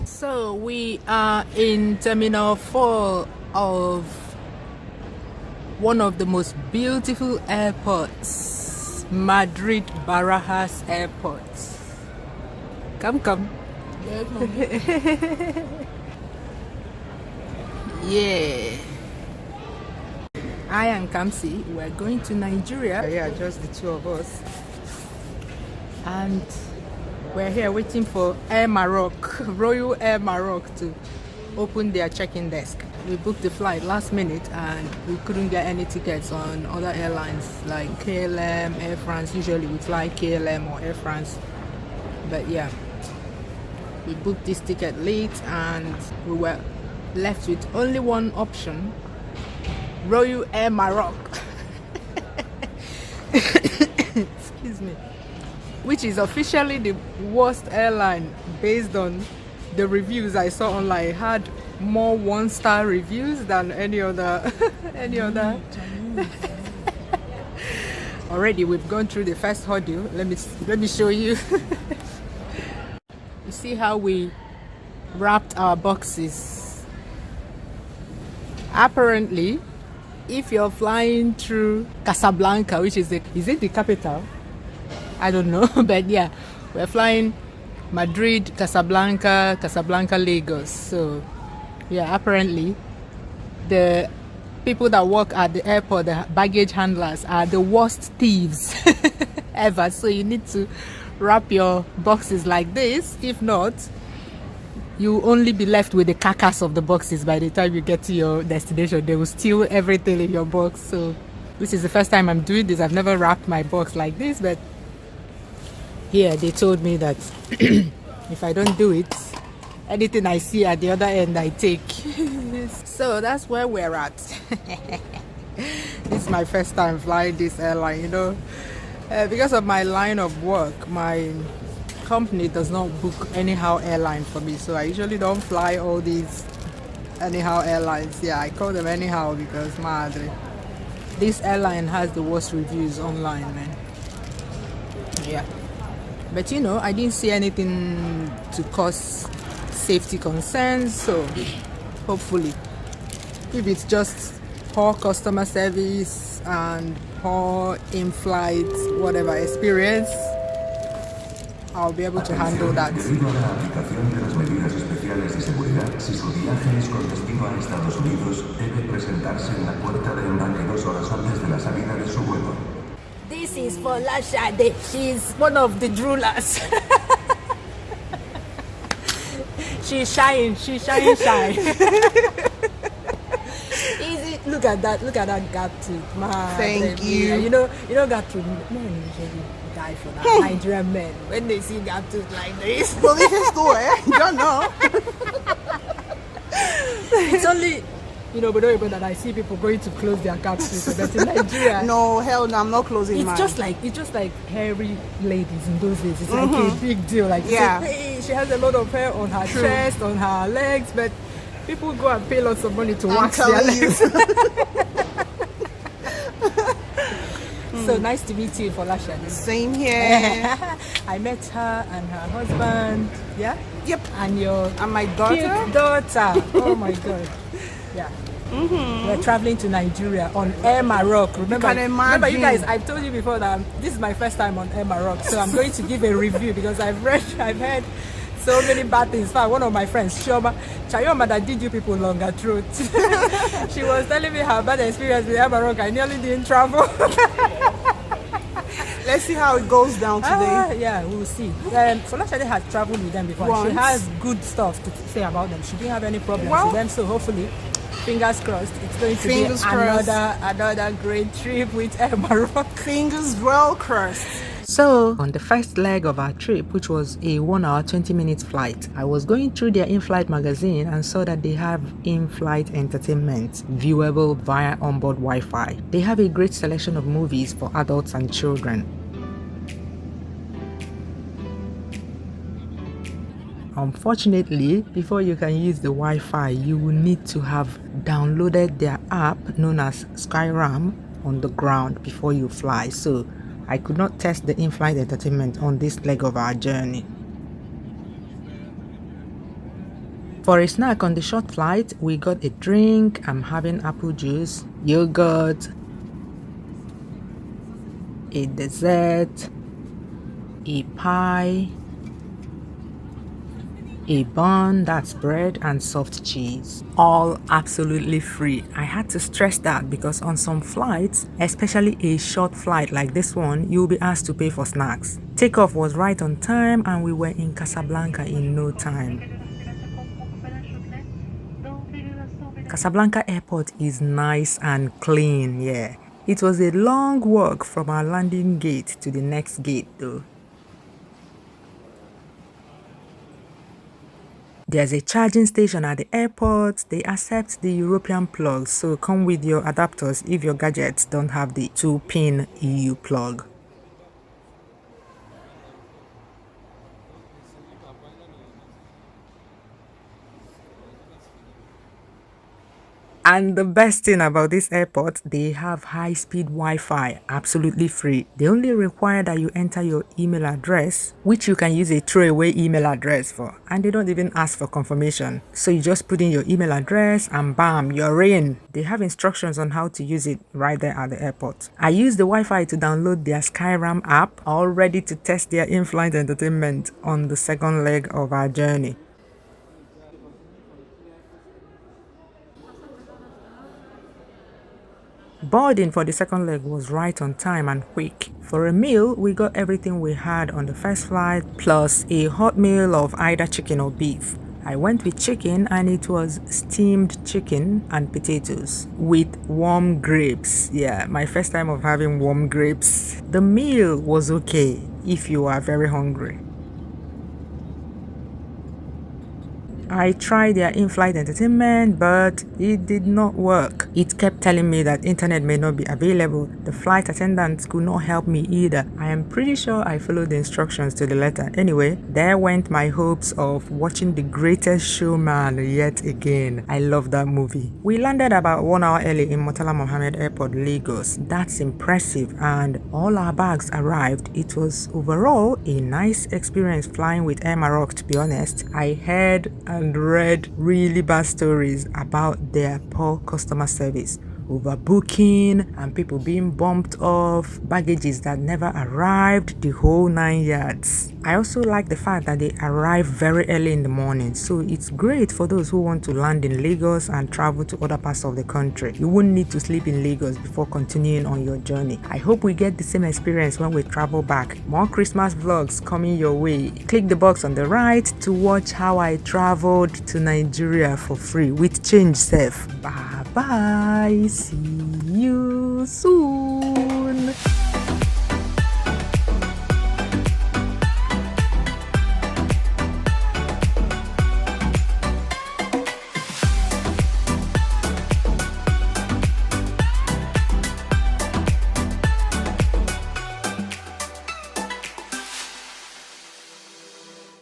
So we are in Terminal 4 of one of the most beautiful airports, Madrid Barajas Airport. Come. Yeah. I am Kamsi. We're going to Nigeria. Yeah, just the two of us. And we're here waiting for Air Maroc, Royal Air Maroc, to open their check-in desk. We booked the flight last minute and we couldn't get any tickets on other airlines like KLM, Air France. Usually we fly KLM or Air France. But yeah, we booked this ticket late and we were left with only one option, Royal Air Maroc. Excuse me. Which is officially the worst airline based on the reviews I saw online. It had more one-star reviews than any other Already we've gone through the first hurdle. Let me show you. You see how we wrapped our boxes. Apparently, if you're flying through Casablanca, which is it the capital? I don't know, but yeah, we're flying Madrid, Casablanca, Lagos. So yeah, apparently the people that work at the airport, the baggage handlers, are the worst thieves ever. So you need to wrap your boxes like this. If not, you only be left with the carcass of the boxes by the time you get to your destination. They will steal everything in your box. So this is the first time I'm doing this. I've never wrapped my box like this, but here they told me that if I don't do it, anything I see at the other end I take. So that's where we're at. This is my first time flying this airline, you know. Because of my line of work, my company does not book anyhow airline for me, so I usually don't fly all these anyhow airlines. Yeah, I call them anyhow because madre, this airline has the worst reviews online, man. Yeah, but you know, I didn't see anything to cause safety concerns, so hopefully, if it's just poor customer service and poor in-flight whatever experience, I'll be able to handle that. Debido a la aplicación de las medidas especiales de seguridad, si su viaje es con destino a Estados Unidos, debe presentarse en la puerta de embarque 2 horas antes de la salida de su vuelo. This is for Lashade. She's one of the droolers. She's shy. Easy. Look at that gap tooth, man. Thank you. You know gap tooth. Men usually die for that. Nigerian men, when they see gap tooth like this. Police store, eh? You don't know. It's only, you know, but don't even that I see people going to close their gap tooth. But in Nigeria, No, hell no, I'm not closing mine. it's just like hairy ladies in those days. It's like a big deal. Like, Yeah. say, hey, she has a lot of hair on her chest, on her legs, but people go and pay lots of money to wax their legs. So nice to meet you, Folasha. Same here. I met her and her husband. Yeah. Yep. And my daughter. cute daughter. Oh my God. Yeah. We're traveling to Nigeria on Air Maroc. Remember you guys, I've told you before that this is my first time on Air Maroc, so I'm going to give a review because I've heard so many bad things. In fact, one of my friends, Chayoma, that did you people longer throat. She was telling me her bad experience with Air Maroc. I nearly didn't travel. Let's see how it goes down today. Yeah, we'll see. Folashade has traveled with them before. Once. She has good stuff to say about them. She didn't have any problems with them, so hopefully, fingers crossed, it's going to be another great trip with Air Maroc. Fingers well crossed. So, on the first leg of our trip, which was a 1 hour 20 minutes flight, I was going through their in-flight magazine and saw that they have in-flight entertainment viewable via onboard Wi-Fi. They have a great selection of movies for adults and children. Unfortunately, before you can use the Wi-Fi, you will need to have downloaded their app known as Skyram on the ground before you fly. So I could not test the in-flight entertainment on this leg of our journey. For a snack on the short flight, we got a drink. I'm having apple juice, yogurt, a dessert, a pie, a bun, that's bread, and soft cheese. All absolutely free. I had to stress that because on some flights, especially a short flight like this one, you'll be asked to pay for snacks. Takeoff was right on time and we were in Casablanca in no time. Casablanca airport is nice and clean, yeah. It was a long walk from our landing gate to the next gate though. There's a charging station at the airport. They accept the European plugs, so come with your adapters if your gadgets don't have the 2-pin EU plug. And the best thing about this airport, they have high-speed Wi-Fi, absolutely free. They only require that you enter your email address, which you can use a throwaway email address for, and they don't even ask for confirmation. So you just put in your email address and bam, you're in. They have instructions on how to use it right there at the airport. I used the Wi-Fi to download their Skyram app, all ready to test their in-flight entertainment on the second leg of our journey. Boarding for the second leg was right on time and quick. For a meal, we got everything we had on the first flight, plus a hot meal of either chicken or beef. I went with chicken and it was steamed chicken and potatoes with warm grapes. Yeah, my first time of having warm grapes. The meal was okay if you are very hungry. I tried their in-flight entertainment, but it did not work. It kept telling me that internet may not be available. The flight attendants could not help me either. I am pretty sure I followed the instructions to the letter. Anyway, there went my hopes of watching The Greatest Showman yet again. I love that movie. We landed about 1 hour early in Murtala Mohammed Airport, Lagos. That's impressive, and all our bags arrived. It was overall a nice experience flying with Air Maroc, to be honest. I heard and read really bad stories about their poor customer service, overbooking and people being bumped off, baggages that never arrived, the whole 9 yards. I also like the fact that they arrive very early in the morning, so it's great for those who want to land in Lagos and travel to other parts of the country. You wouldn't need to sleep in Lagos before continuing on your journey. I hope we get the same experience when we travel back. More Christmas vlogs coming your way. Click the box on the right to watch how I traveled to Nigeria for free with change safe. Bye bye. See you soon.